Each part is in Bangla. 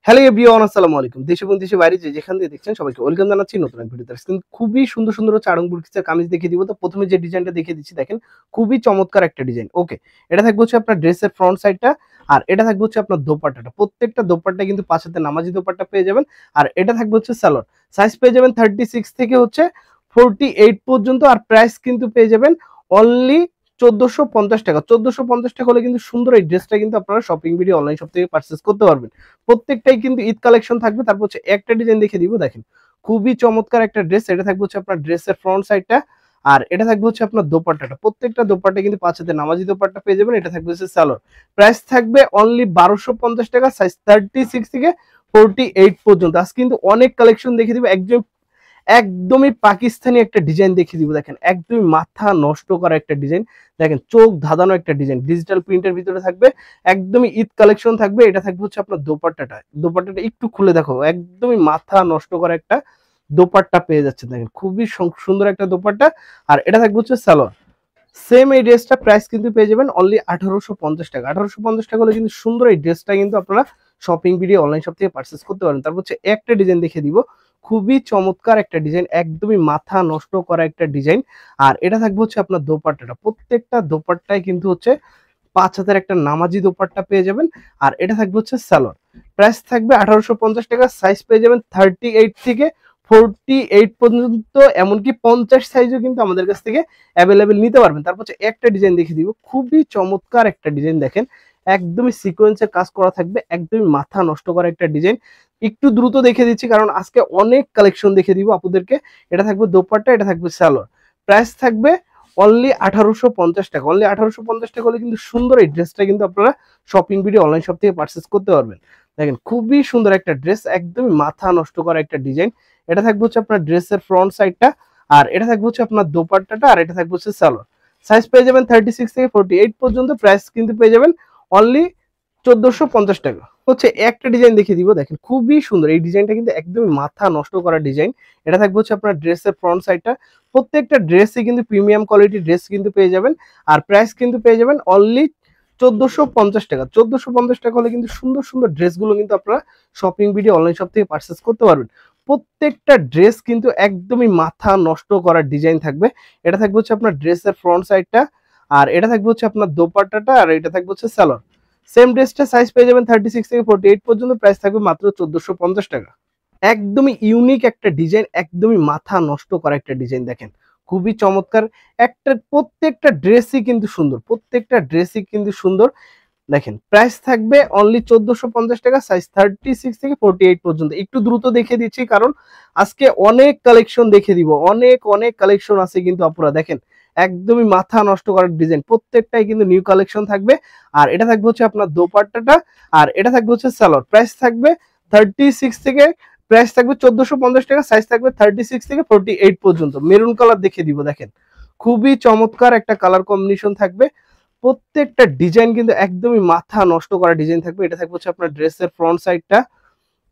হ্যালো এভরিওয়ান, আসসালামু আলাইকুম। দেশ এবং দেশের বাইরে যেখান থেকে দেখছেন সবাইকে ওয়েলকাম জানাচ্ছি নতুন এক ভিডিওতে। কিন্তু খুবই সুন্দর সুন্দর চারং বুরকিসের কামিজ দেখিয়ে দিব। তো প্রথমে যে ডিজাইনটা দেখিয়ে দিচ্ছি দেখেন, খুবই চমৎকার একটা ডিজাইন। ওকে, এটা থাকবে হচ্ছে আপনার ড্রেসের ফ্রন্ট সাইডটা, আর এটা থাকবে হচ্ছে আপনার দোপাট্টাটা। প্রত্যেকটা দোপাট্টা কিন্তু পাঁচ হাতে নামাজি দোপাট্টা পেয়ে যাবেন। আর এটা থাকবে হচ্ছে সালোয়ার, সাইজ পেয়ে যাবেন 36 থেকে হচ্ছে 48 পর্যন্ত। আর প্রাইস কিন্তু পেয়ে যাবেন অনলি 1450 টাকা। 1450 টাকা হলে কিন্তু সুন্দর এই ড্রেসটা কিন্তু আপনারা শপিং ভিডিও অনলাইন শপ থেকে পারচেস করতে পারবেন। প্রত্যেকটাই কিন্তু ঈদ কালেকশন থাকবে। তারপর হচ্ছে একটা ডিজাইন দেখে দিব, দেখেন খুবই চমৎকার একটা ড্রেস। এটা থাকবে হচ্ছে আপনার ড্রেসের ফ্রন্ট সাইডটা, আর এটা থাকবে হচ্ছে আপনার দোপাট্টাটা। প্রত্যেকটা দোপাট্টা কিন্তু পাঁচ হাতে নামাজি দোপাট্টা পেয়ে যাবেন। এটা থাকবে হচ্ছে সালোয়ার, প্রাইস থাকবে অনলি 1250 টাকা। সাইজ 36 থেকে 48 পর্যন্ত। আজ কিন্তু অনেক কালেকশন দেখে দিব, একদমই পাকিস্তানি একটা ডিজাইন দেখিয়ে দিব। দেখেন একদমই মাথা নষ্ট করা একটা ডিজাইন, দেখেন চোখ ধাঁধানো একটা ডিজাইন, ডিজিটাল প্রিন্টের ভিতরে থাকবে, একদমই ঈদ কালেকশন থাকবে। এটা থাকবে হচ্ছে আপনার দোপাট্টাটা একটু খুলে দেখো, একদমই মাথা নষ্ট করা একটা দোপাট্টা পেয়ে যাচ্ছে। দেখেন খুবই সুন্দর একটা দোপাট্টা। আর এটা থাকবে হচ্ছে সালোয়ার। সেম এই ড্রেসটা প্রাইস কিন্তু পেয়ে যাবেন অনলি 1850 টাকা। 1850 টাকা হলে কিন্তু সুন্দর এই ড্রেসটা কিন্তু আপনারা শপিং ভিডিও অনলাইন শপ থেকে পারচেস করতে পারেন। তারপর হচ্ছে একটা ডিজাইন দেখে দিব, খুবই চমৎকার একটা ডিজাইন, একদমই মাথা নষ্ট করা একটা ডিজাইন। আর এটা থাকবে হচ্ছে আপনার দোপাট্টাটা। প্রত্যেকটা দোপাট্টায় কিন্তু হচ্ছে 5 হাতের একটা নামাজি দোপাট্টা পেয়ে যাবেন। আর এটা থাকবে হচ্ছে সালোয়ার, প্রাইস থাকবে 1850 টাকা। সাইজ পেয়ে যাবেন 38 থেকে 48 পর্যন্ত, এমনকি 50 সাইজও কিন্তু আমাদের কাছ থেকে অ্যাভেলেবেল নিতে পারবেন। তারপর হচ্ছে একটা ডিজাইন দেখে দিব, খুবই চমৎকার একটা ডিজাইন। দেখেন একদমই সিকোয়েন্সের কাজ করা থাকবে, একদমই মাথা নষ্ট করা একটা ডিজাইন। একটু দ্রুত দেখে দিচ্ছি কারণ আজকে অনেক কালেকশন দেখে দিব আপনাদেরকে। এটা থাকবে দোপাট্টা, এটা থাকবে সালোয়ার, প্রাইস থাকবে অনলি 1850 টাকা। অনলি 1850 টাকা হলে কিন্তু সুন্দর এই ড্রেসটা কিন্তু আপনারা শপিং ভিডিও অনলাইন শপ থেকে পারচেস করতে পারবেন। দেখেন খুবই সুন্দর একটা ড্রেস, একদমই মাথা নষ্ট করা একটা ডিজাইন। এটা থাকবে হচ্ছে আপনার ড্রেসের ফ্রন্ট সাইডটা, আর এটা থাকবে হচ্ছে আপনার দোপাট্টাটা, আর এটা থাকবে হচ্ছে সালোয়ার। সাইজ পেয়ে যাবেন 36 থেকে 48 পর্যন্ত। প্রাইস কিন্তু পেয়ে যাবেন অনলি 1450 টাকা। হচ্ছে একটা ডিজাইন দেখিয়ে দিব, দেখেন খুবই সুন্দর এই ডিজাইনটা কিন্তু একদমই মাথা নষ্ট করা ডিজাইন। এটা থাকবে হচ্ছে আপনার ড্রেসের ফ্রন্ট সাইডটা। প্রত্যেকটা ড্রেসই কিন্তু প্রিমিয়াম কোয়ালিটির ড্রেস কিন্তু পেয়ে যাবেন। আর প্রাইস কিন্তু পেয়ে যাবেন অনলি 1450 টাকা। 1450 টাকা হলে কিন্তু সুন্দর সুন্দর ড্রেসগুলো কিন্তু আপনারা শপিং ভিডিও অনলাইন শপ থেকে পারচেস করতে পারবেন। প্রত্যেকটা ড্রেস কিন্তু একদমই মাথা নষ্ট করার ডিজাইন থাকবে। এটা থাকবে হচ্ছে আপনার ড্রেসের ফ্রন্ট সাইডটা, আর এটা থাকবে হচ্ছে আপনার দোপাট্টাটা, আর এটা থাকবে হচ্ছে সালোয়ার। সেম ড্রেসটা সাইজ পেয়ে যাবেন 36 থেকে 48 পর্যন্ত। প্রাইস থাকবে মাত্র 1450 টাকা। একদমই ইউনিক একটা ডিজাইন, একদমই মাথা নষ্ট করা একটা ডিজাইন। দেখেন খুবই চমৎকার একটা, প্রত্যেকটা ড্রেসই কিন্তু সুন্দর, প্রত্যেকটা ড্রেসই কিন্তু সুন্দর। দেখেন প্রাইস থাকবে অনলি 1450 টাকা। সাইজ 36 থেকে 48 পর্যন্ত। একটু দ্রুত দেখে দিচ্ছি কারণ আজকে অনেক কালেকশন দেখে দিব, অনেক অনেক কালেকশন আছে কিন্তু আপনারা দেখেন একদমই মাথা নষ্ট করার ডিজাইন, প্রত্যেকটাই কিন্তু নিউ কালেকশন থাকবে। আর এটা থাকবে হচ্ছে আপনার দোপাট্টাটা, আর এটা থাকবে হচ্ছে সালোয়ার। প্রাইস থাকবে 36 থেকে, প্রাইস থাকবে 1450 টাকা। সাইজ থাকবে 36 থেকে 48 পর্যন্ত। মেরুন কালার দেখে দিব, দেখেন খুবই চমৎকার একটা কালার কম্বিনেশন থাকবে। প্রত্যেকটা ডিজাইন কিন্তু একদমই মাথা নষ্ট করা ডিজাইন থাকবে। এটা থাকবে হচ্ছে আপনার ড্রেসের ফ্রন্ট সাইডটা,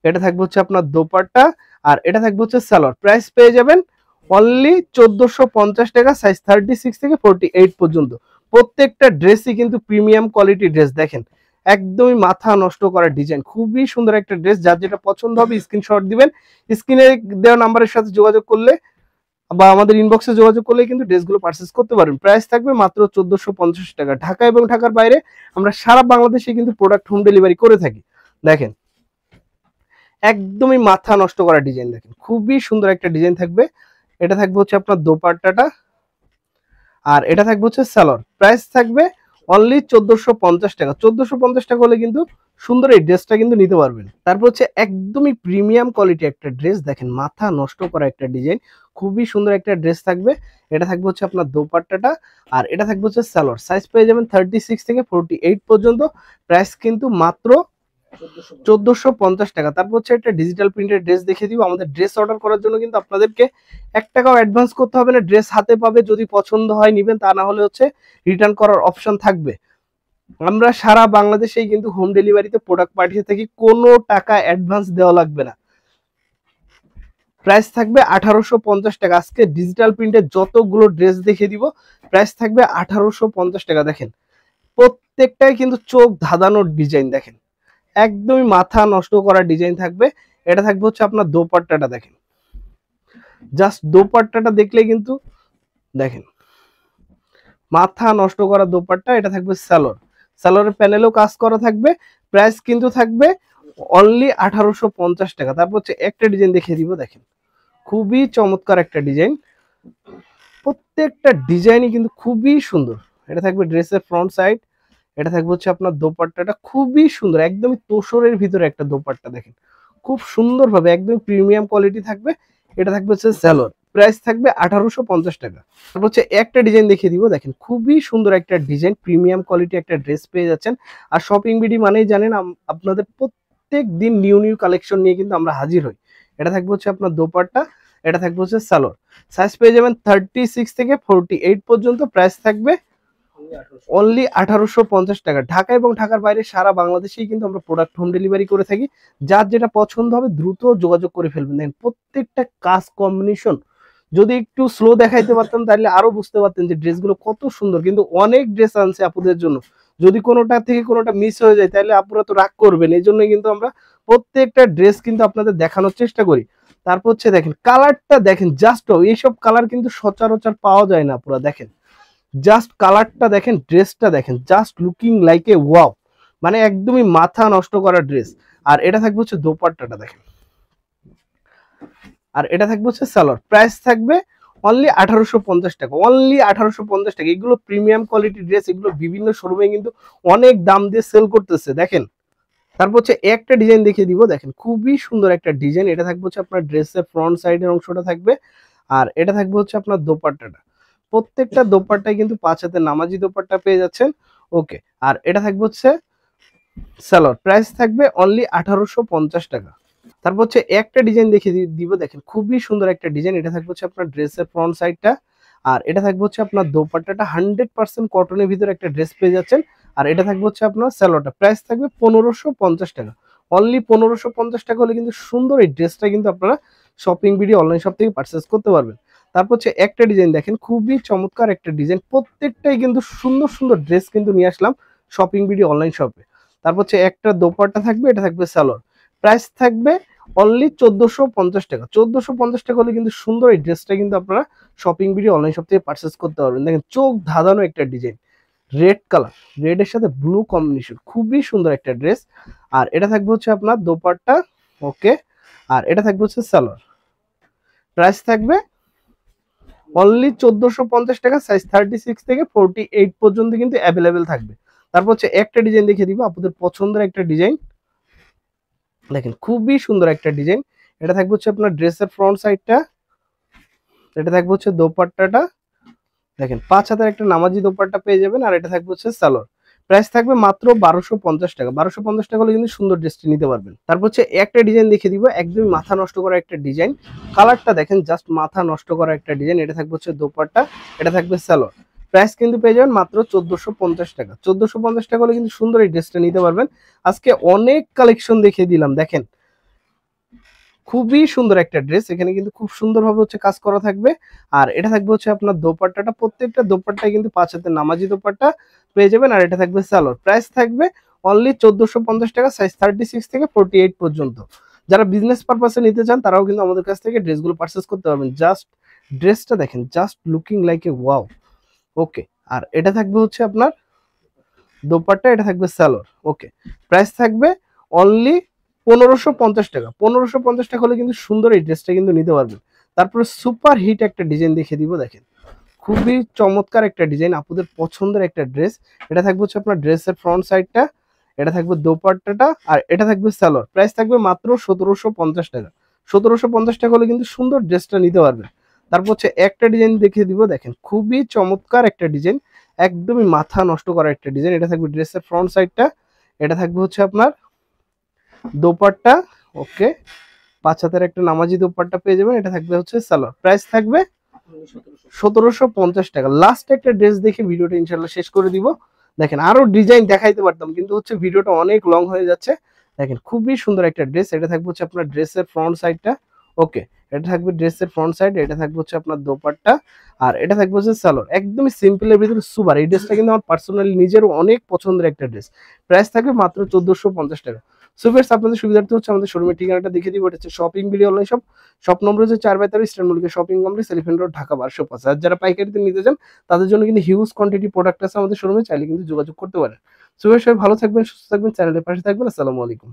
এটা থাকবে হচ্ছে আপনার দোপাট্টা, আর এটা থাকবে হচ্ছে সালোয়ার। প্রাইস পেয়ে যাবেন অনলি 1450 টাকা। সাইজ 36 থেকে 48 পর্যন্ত। প্রত্যেকটা ড্রেসই কিন্তু প্রিমিয়াম কোয়ালিটি ড্রেস। দেখেন একদমই মাথা নষ্ট করা ডিজাইন, খুবই সুন্দর একটা ড্রেস। যার যেটা পছন্দ হবে স্ক্রিনশট দিবেন, স্ক্রিনে দেওয়া নাম্বারের সাথে যোগাযোগ করলে বা আমাদের ইনবক্সে যোগাযোগ করলে কিন্তু ড্রেসগুলো পারচেজ করতে পারেন। প্রাইস থাকবে মাত্র 1450 টাকা। ঢাকা এবং ঢাকার বাইরে আমরা সারা বাংলাদেশে কিন্তু প্রোডাক্ট হোম ডেলিভারি করে থাকি। দেখেন একদমই মাথা নষ্ট করা ডিজাইন, দেখেন খুবই সুন্দর একটা ডিজাইন থাকবে। এটা থাকবে হচ্ছে আপনার দোপাট্টাটা, আর এটা থাকবে হচ্ছে সালোয়ার। প্রাইস থাকবে অনলি 1450 টাকা। 1450 টাকা হলে কিন্তু সুন্দর এই ড্রেসটা কিন্তু নিতে পারবেন। তারপর হচ্ছে একদমই প্রিমিয়াম কোয়ালিটি একটা ড্রেস, দেখেন মাথা নষ্ট করা একটা ডিজাইন, খুবই সুন্দর একটা ড্রেস থাকবে। এটা থাকবে হচ্ছে আপনার দোপাট্টাটা, আর এটা থাকবে হচ্ছে সালোয়ার। সাইজ পেয়ে যাবেন 36 থেকে 48 পর্যন্ত। প্রাইস কিন্তু মাত্র 1450 টাকা। তারপর হচ্ছে একটা ডিজিটাল প্রিন্টের ড্রেস দেখিয়ে দিব। আমাদের ড্রেস অর্ডার করার জন্য কিন্তু আপনাদেরকে 1 টাকাও অ্যাডভান্স করতে হবে না। ড্রেস হাতে পাবে, যদি পছন্দ হয় নিবেন, তা না হলে হচ্ছে রিটার্ন করার অপশন থাকবে। আমরা সারা বাংলাদেশেই কিন্তু হোম ডেলিভারিতে প্রোডাক্ট পাঠিয়ে থাকি, কোনো টাকা অ্যাডভান্স দেওয়া লাগবে না। প্রাইস থাকবে 1850 টাকা। আজকে ডিজিটাল প্রিন্টের যতগুলো ড্রেস দেখিয়ে দিব প্রাইস থাকবে 1850 টাকা। দেখেন প্রত্যেকটাই কিন্তু চোখ ধাঁধানোর ডিজাইন, দেখেন একদমই মাথা নষ্ট করা ডিজাইন থাকবে। এটা থাকবে হচ্ছে আপনার দোপাট্টাটা দেখেন, জাস্ট দোপাট্টাটা দেখলে কিন্তু দেখেন মাথা নষ্ট করা দোপাট্টা। এটা থাকবে সালোয়ার, সালোয়ারের প্যানেলেও কাজ করা থাকবে। প্রাইস কিন্তু থাকবে অনলি 1850 টাকা। তারপর হচ্ছে একটা ডিজাইন দেখিয়ে দিব, দেখেন খুবই চমৎকার একটা ডিজাইন, প্রত্যেকটা ডিজাইনই কিন্তু খুবই সুন্দর। এটা থাকবে ড্রেসের ফ্রন্ট সাইড, এটা থাকবে হচ্ছে আপনার দোপাট্টাটা খুবই সুন্দর, একদমই তোষরের ভিতরে একটা দোপাট্টা দেখেন, খুব সুন্দরভাবে একদম প্রিমিয়াম কোয়ালিটি থাকবে। এটা থাকবে হচ্ছে সালোয়ার, প্রাইস থাকবে 1850 টাকা। তারপর হচ্ছে একটা ডিজাইন দেখিয়ে দিব, দেখেন খুবই সুন্দর একটা ডিজাইন, প্রিমিয়াম কোয়ালিটি একটা ড্রেস পেয়ে যাচ্ছেন। আর শপিং বিডি মানেই জানেন আপনাদের প্রত্যেক দিন নিউ নিউ কালেকশন নিয়ে কিন্তু আমরা হাজির হই। এটা থাকবে হচ্ছে আপনার দোপাট্টা, এটা থাকবে হচ্ছে সালোয়ার। সাইজ পেয়ে যাবেন 36 থেকে 48 পর্যন্ত। প্রাইস থাকবে অনলি 1850 টাকা। ঢাকা এবং ঢাকার বাইরে সারা বাংলাদেশেই কিন্তু আমরা প্রোডাক্ট হোম ডেলিভারি করে থাকি। যার যেটা পছন্দ হবে দ্রুত যোগাযোগ করে ফেলবেন। দেখেন প্রত্যেকটা কাজ কম্বিনেশন, যদি একটু স্লো দেখাইতে পারতাম তাহলে আরো বুঝতে পারতেন যে ড্রেসগুলো কত সুন্দর। কিন্তু অনেক ড্রেস আনছে আপুদের জন্য, যদি কোনোটা থেকে কোনোটা মিস হয়ে যায় তাহলে আপুরা তো রাগ করবেন। এই জন্য কিন্তু আমরা প্রত্যেকটা ড্রেস কিন্তু আপনাদের দেখানোর চেষ্টা করি। তারপর হচ্ছে দেখেন কালারটা দেখেন, জাস্ট এইসব কালার কিন্তু সচরাচর পাওয়া যায় না আপুরা। দেখেন জাস্ট কালারটা দেখেন, ড্রেসটা দেখেন, just looking like a wow, মানে একদমই মাথা নষ্ট করা ড্রেস। আর এটা থাকবে হচ্ছে দোপাট্টাটা দেখেন, আর এটা থাকবে হচ্ছে সালোয়ার। প্রাইস থাকবে অনলি 1850 টাকা, অনলি 1850 টাকা। এগুলো প্রিমিয়াম কোয়ালিটি ড্রেস, এগুলো বিভিন্ন শোরুমে কিন্তু অনেক দাম দিয়ে সেল করতেছে দেখেন। তারপর হচ্ছে একটা ডিজাইন দেখিয়ে দিব, দেখেন খুবই সুন্দর একটা ডিজাইন। এটা থাকবে হচ্ছে আপনার ড্রেসের ফ্রন্ট সাইডের অংশটা থাকবে, আর এটা থাকবে হচ্ছে আপনার দোপাট্টাটা। প্রত্যেকটা দোপাট্টায় কিন্তু 5 হাতের নামাজি দোপাট্টা পেয়ে যাচ্ছেন। ওকে, আর এটা থাকবে হচ্ছে সালোয়ার। প্রাইস থাকবে অনলি 1850 টাকা। তারপর হচ্ছে একটা ডিজাইন দেখিয়ে দিব, দেখেন খুবই সুন্দর একটা ডিজাইন। এটা থাকবে হচ্ছে আপনার ড্রেসের ফ্রন্ট সাইডটা, আর এটা থাকবে হচ্ছে আপনার দোপাট্টাটা। 100% কটনের ভিতরে একটা ড্রেস পেয়ে যাচ্ছেন। আর এটা থাকবে হচ্ছে আপনার সালোয়ারটা। প্রাইস থাকবে 1550 টাকা, অনলি 1550 টাকা হলে কিন্তু সুন্দর এই ড্রেসটা কিন্তু আপনারা শপিং ভিডিও অনলাইন শপ থেকে পারচেস করতে পারবেন। তারপর হচ্ছে একটা ডিজাইন দেখেন, খুবই চমৎকার একটা ডিজাইন, প্রত্যেকটাই কিন্তু সুন্দর সুন্দর ড্রেস কিন্তু নিয়ে আসলাম শপিং ভিডিও অনলাইন শপে। তারপর হচ্ছে একটা দোপাট্টা থাকবে, এটা থাকবে সালোয়ার। প্রাইস থাকবে অনলি 1450 টাকা। 1450 টাকা হলে কিন্তু সুন্দর এই ড্রেসটা কিন্তু আপনারা শপিং ভিডিও অনলাইন শপ থেকে পারচেস করতে পারবেন। দেখেন চোখ ধাঁধানো একটা ডিজাইন, রেড কালার, রেডের সাথে ব্লু কম্বিনেশন, খুবই সুন্দর একটা ড্রেস। আর এটা থাকবে হচ্ছে আপনার দোপাট্টা। ওকে, আর এটা থাকবে হচ্ছে সালোয়ার। প্রাইস থাকবে অনলি 1450 টাকা। সাইজ 36 থেকে 48 পর্যন্ত কিন্তু অ্যাভেলেবেল থাকবে। তারপর হচ্ছে একটা ডিজাইন দেখিয়ে দিব, আপনাদের পছন্দের একটা ডিজাইন, দেখেন খুবই সুন্দর একটা ডিজাইন। এটা থাকবে হচ্ছে আপনার ড্রেসের ফ্রন্ট সাইডটা, এটা থাকবে হচ্ছে দোপাট্টাটা। দেখেন 5 হাতের একটা নামাজি দোপাট্টা পেয়ে যাবেন। আর এটা থাকবে হচ্ছে সালোয়ার। প্রাইস থাকবে মাত্র 1250 টাকা। 1250 টাকা হলে কিন্তু সুন্দর ড্রেসটি নিতে পারবেন। তারপর হচ্ছে একটা ডিজাইন দেখিয়ে দিব, একদমই মাথা নষ্ট করা একটা ডিজাইন। কালারটা দেখেন, জাস্ট মাথা নষ্ট করা একটা ডিজাইন। এটা থাকবে হচ্ছে দোপাট্টা, এটা থাকবে সালোয়ার। প্রাইস কিন্তু পেয়ে যাবেন মাত্র 1450 টাকা। 1450 টাকা হলে কিন্তু সুন্দর এই ড্রেসটা নিতে পারবেন। আজকে অনেক কালেকশন দেখিয়ে দিলাম, দেখেন খুবই সুন্দর একটা ড্রেস। এখানে কিন্তু খুব সুন্দরভাবে হচ্ছে কাজ করা থাকবে। আর এটা থাকবে হচ্ছে আপনার দোপাট্টাটা, প্রত্যেকটা দোপাট্টায় কিন্তু 5 হাতের নামাজি দোপাট্টা পেয়ে যাবেন। আর এটা থাকবে সালোয়ার। প্রাইস থাকবে অনলি 1450 টাকা, সাইজ 36 থেকে 48 পর্যন্ত। যারা বিজনেস পারপাসে নিতে চান তারাও কিন্তু আমাদের কাছ থেকে ড্রেসগুলো পারচেস করতে পারবেন। জাস্ট ড্রেসটা দেখেন, just looking like a wow. Okay, আর এটা থাকবে হচ্ছে আপনার দোপাট্টা, এটা থাকবে সালোয়ার। ওকে, প্রাইস থাকবে অনলি 1550 টাকা। 1550 টাকা হলে কিন্তু সুন্দর এই ড্রেসটা কিন্তু নিতে পারবেন। তারপরে সুপার হিট একটা ডিজাইন দেখিয়ে দিব, দেখেন খুবই চমৎকার একটা ডিজাইন, আপনাদের পছন্দের একটা ড্রেস। এটা থাকবে হচ্ছে আপনার ড্রেসের ফ্রন্ট সাইডটা, এটা থাকবে দোপাট্টাটা, আর এটা থাকবে সালোয়ার। প্রাইস থাকবে মাত্র 1750 টাকা। 1750 টাকা হলে কিন্তু সুন্দর ড্রেসটা নিতে পারবেন। তারপর হচ্ছে একটা ডিজাইন দেখিয়ে দিব, দেখেন খুবই চমৎকার একটা ডিজাইন, একদমই মাথা নষ্ট করা একটা ডিজাইন। এটা থাকবে ড্রেসের ফ্রন্ট সাইডটা, এটা থাকবে হচ্ছে আপনার দোপাট্টা। ওকে, 5 হাতের একটা নামাজি দোপাট্টা পেয়ে যাবেন। এটা থাকবে হচ্ছে সালোয়ার। প্রাইস থাকবে 1750 টাকা। লাস্ট একটা ড্রেস দেখে ভিডিওটা ইনশাল্লাহ শেষ করে দিব। দেখেন আরো ডিজাইন দেখাইতে পারতাম কিন্তু হচ্ছে ভিডিওটা অনেক লং হয়ে যাচ্ছে। দেখেন খুবই সুন্দর একটা ড্রেস। এটা থাকবে হচ্ছে আপনার ড্রেসের ফ্রন্ট সাইডটা। ওকে, এটা থাকবে ড্রেসের ফ্রন্ট সাইড, এটা থাকবে হচ্ছে আপনার দোপাট্টা, আর এটা থাকবে হচ্ছে সালোয়ার। একদমই সিম্পলের ভিতরে সুপার। এই ড্রেসটা কিন্তু আমার পার্সোনালি নিজেরও অনেক পছন্দের একটা ড্রেস। প্রাইস থাকবে মাত্র 1450 টাকা। সো ভিউয়ার্স, আপনাদের সুবিধার্থে হচ্ছে আমাদের শোরুমের ঠিকানাটা দেখিয়ে দিব। এটা হচ্ছে shopping BD online shop. Shop number হচ্ছে 4/13 eastern Mallika shopping complex, elephant road, Dhaka 1205। আর যারা পাইকারিতে নিতে চান তাদের জন্য কিন্তু হিউজ কোয়ান্টিটি প্রোডাক্ট আছে আমাদের শোরুমে, চাইলে কিন্তু যোগাযোগ করতে পারেন। সো ভিউয়ার্স, সবাই ভালো থাকবেন, সুস্থ থাকবেন, চ্যানেলের পাশে থাকবেন। আসসালামু আলাইকুম।